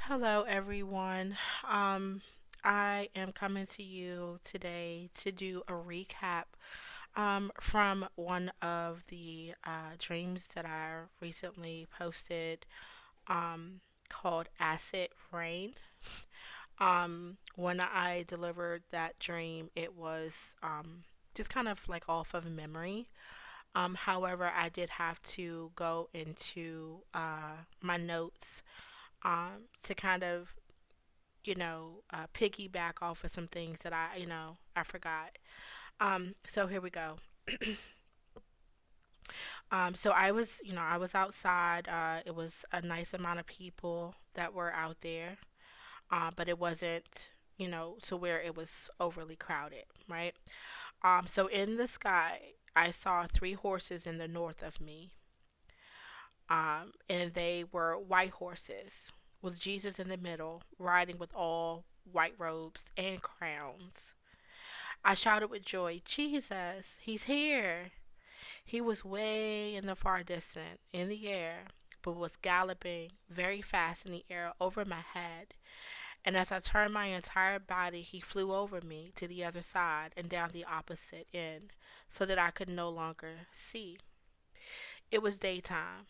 Hello, everyone. Um, I am coming to you today to do a recap from one of the dreams that I recently posted called Acid Rain. When I delivered that dream, it was just kind of like off of memory. However, I did have to go into my notes to kind of piggyback off of some things that I forgot. So here we go. So I was outside. It was a nice amount of people that were out there, but it wasn't, to where it was overly crowded, right? So in the sky, I saw three horses in the north of me, and they were white horses with Jesus in the middle, riding with all white robes and crowns. I shouted with joy, Jesus, he's here. He was way in the far distance, in the air, but was galloping very fast in the air over my head. And as I turned my entire body, he flew over me to the other side and down the opposite end, so that I could no longer see. It was daytime,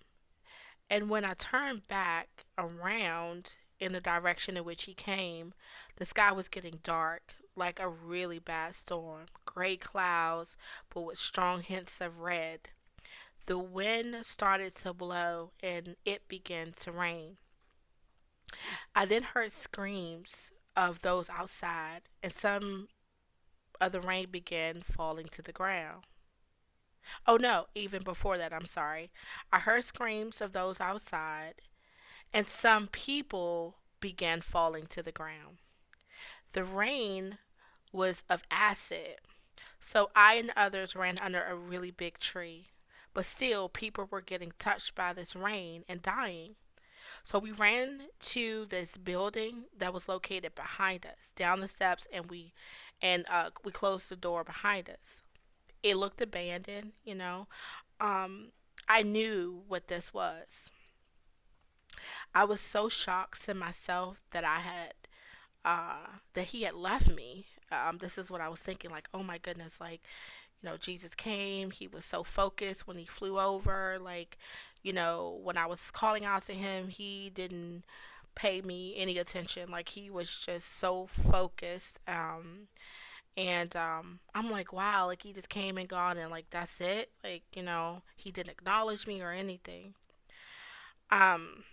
and when I turned back around in the direction in which he came, the sky was getting dark, like a really bad storm. Gray clouds, but with strong hints of red. The wind started to blow and it began to rain. I then heard screams of those outside, and some of the rain began falling to the ground. Oh no, even before that, I'm sorry. I heard screams of those outside, and some people began falling to the ground. The rain was of acid, so I and others ran under a really big tree. But still, people were getting touched by this rain and dying. So we ran to this building that was located behind us, down the steps, and we closed the door behind us. It looked abandoned, you know. Um, I knew what this was. I was so shocked to myself that that he had left me. This is what I was thinking, like, oh my goodness, like, Jesus came. He was so focused when he flew over. Like, when I was calling out to him, he didn't pay me any attention. Like, he was just so focused. And I'm like, wow, like, he just came and gone, and like, that's it. Like, he didn't acknowledge me or anything. Um,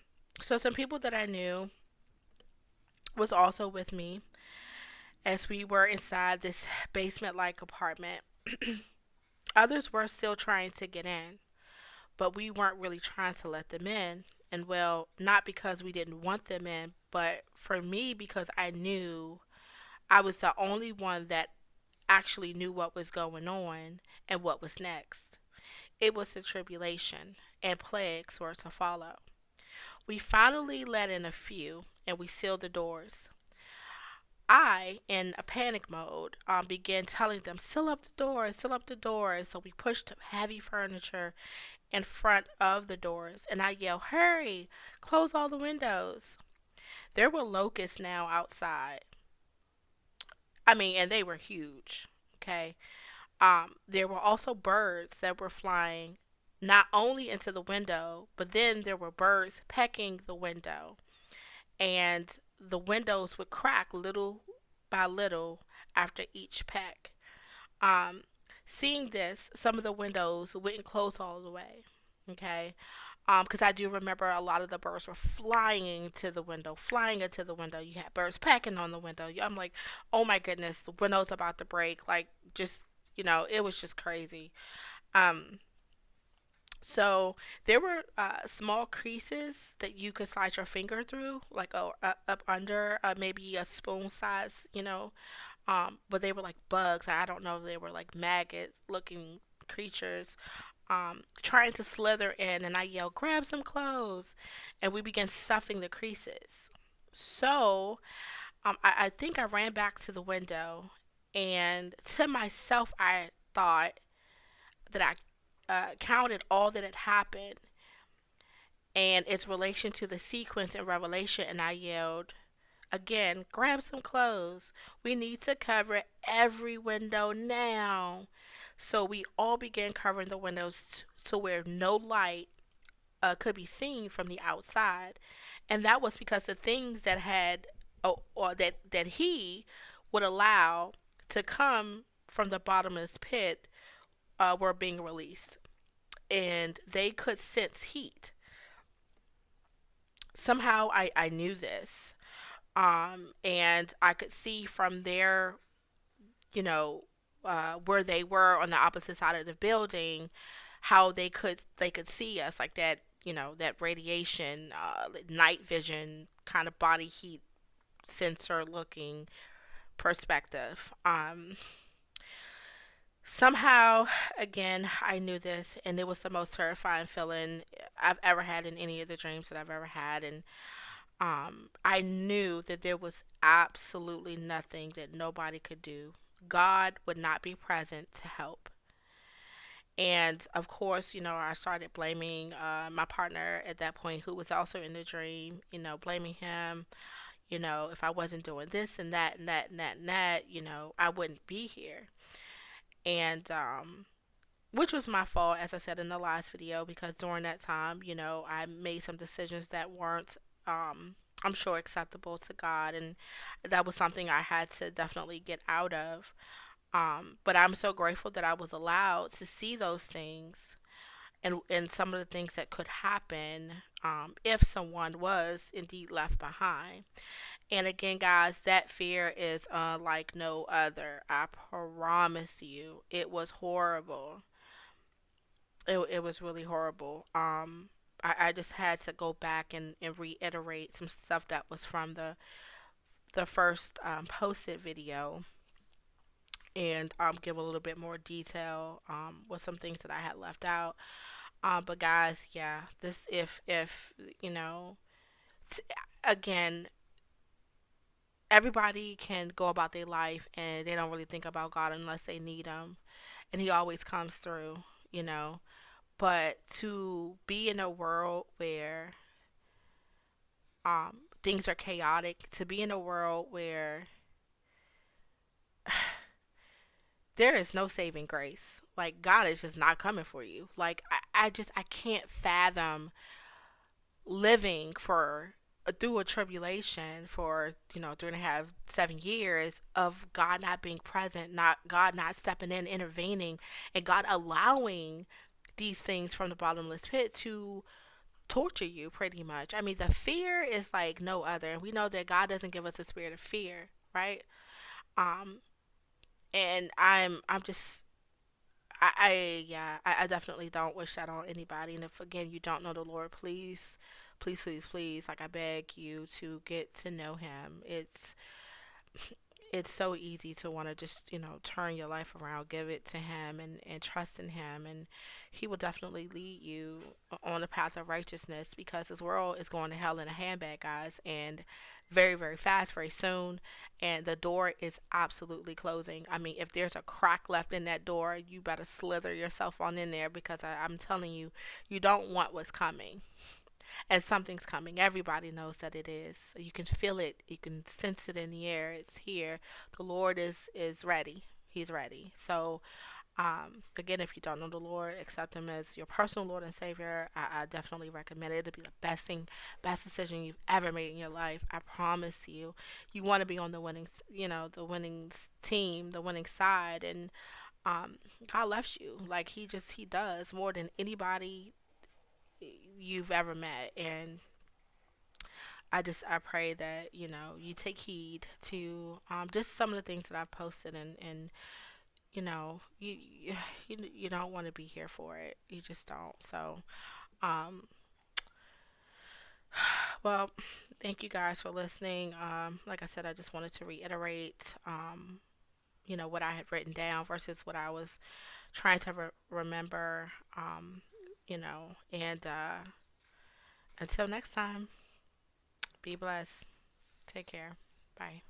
so some people that I knew was also with me as we were inside this basement like apartment. Others were still trying to get in, but we weren't really trying to let them in. And well, not because we didn't want them in, but for me, because I knew I was the only one that actually knew what was going on and what was next. It was the tribulation, and plagues were to follow. We finally let in a few, and we sealed the doors. I, in a panic mode, began telling them, seal up the doors, seal up the doors. So we pushed heavy furniture in front of the doors, and I yelled, hurry, close all the windows. There were locusts now outside. I mean, and they were huge. Okay. There were also birds that were flying not only into the window, but then there were birds pecking the window, and the windows would crack little by little after each peck. Um, Seeing this, some of the windows wouldn't close all the way. Okay. Because I do remember a lot of the birds were flying into the window, flying into the window. You had birds pecking on the window. I'm like, oh my goodness, the window's about to break. Like, just, it was just crazy. Um, so there were small creases that you could slide your finger through, like up under maybe a spoon size, but they were like bugs. I don't know if they were like maggot looking creatures trying to slither in, and I yelled, grab some clothes, and we began stuffing the creases. So I think I ran back to the window, and to myself, I thought that I counted all that had happened, and its relation to the sequence in Revelation, and I yelled, again, grab some clothes. We need to cover every window now. So we all began covering the windows to where no light could be seen from the outside. And that was because the things that had, or that he would allow to come from the bottomless pit were being released. And they could sense heat. Somehow I knew this. And I could see from their, you know, where they were on the opposite side of the building, how they could see us, like that, that radiation, night vision kind of body heat sensor looking perspective. Somehow, again, I knew this, and it was the most terrifying feeling I've ever had in any of the dreams that I've ever had. And I knew that there was absolutely nothing that nobody could do. God would not be present to help. And of course, I started blaming my partner at that point, who was also in the dream, blaming him. If I wasn't doing this and that and that and that and that, I wouldn't be here. And which was my fault, as I said in the last video, because during that time, I made some decisions that weren't, I'm sure, acceptable to God, and that was something I had to definitely get out of. But I'm so grateful that I was allowed to see those things, and some of the things that could happen if someone was indeed left behind. And again, guys, that fear is unlike no other. I promise you, it was horrible. It was really horrible. I just had to go back and reiterate some stuff that was from the first posted video, and give a little bit more detail with some things that I had left out. But guys, yeah, this if you know t- again, everybody can go about their life and they don't really think about God unless they need him, and he always comes through, you know. But to be in a world where things are chaotic, to be in a world where there is no saving grace, like God is just not coming for you. Like I can't fathom living for through a tribulation for 3.5 7 years of God not being present, not God not stepping in, intervening, and God allowing these things from the bottomless pit to torture you pretty much. I mean, the fear is like no other, and we know that God doesn't give us a spirit of fear, right? um and I'm just I definitely don't wish that on anybody. And if again you don't know the Lord, please, please, please, please, like I beg you to get to know Him. It's so easy to want to just turn your life around, give it to him, and trust in him, and he will definitely lead you on the path of righteousness, because this world is going to hell in a handbag, guys, and very, very fast, very soon. And the door is absolutely closing. I mean, if there's a crack left in that door, you better slither yourself on in there, because I'm telling you, you don't want what's coming. And something's coming. Everybody knows that it is. You can feel it. You can sense it in the air. It's here. The Lord is ready. He's ready. So again, if you don't know the Lord, accept Him as your personal Lord and Savior. I definitely recommend it. It'll be the best decision you've ever made in your life. I promise you. You want to be on the winning, the winning team, the winning side, and God loves you. Like He does more than anybody you've ever met. And I pray that you take heed to just some of the things that I've posted, and you don't want to be here for it. You just don't. So um well, thank you guys for listening. Like I said, I just wanted to reiterate what I had written down versus what I was trying to remember. And until next time, be blessed. Take care. Bye.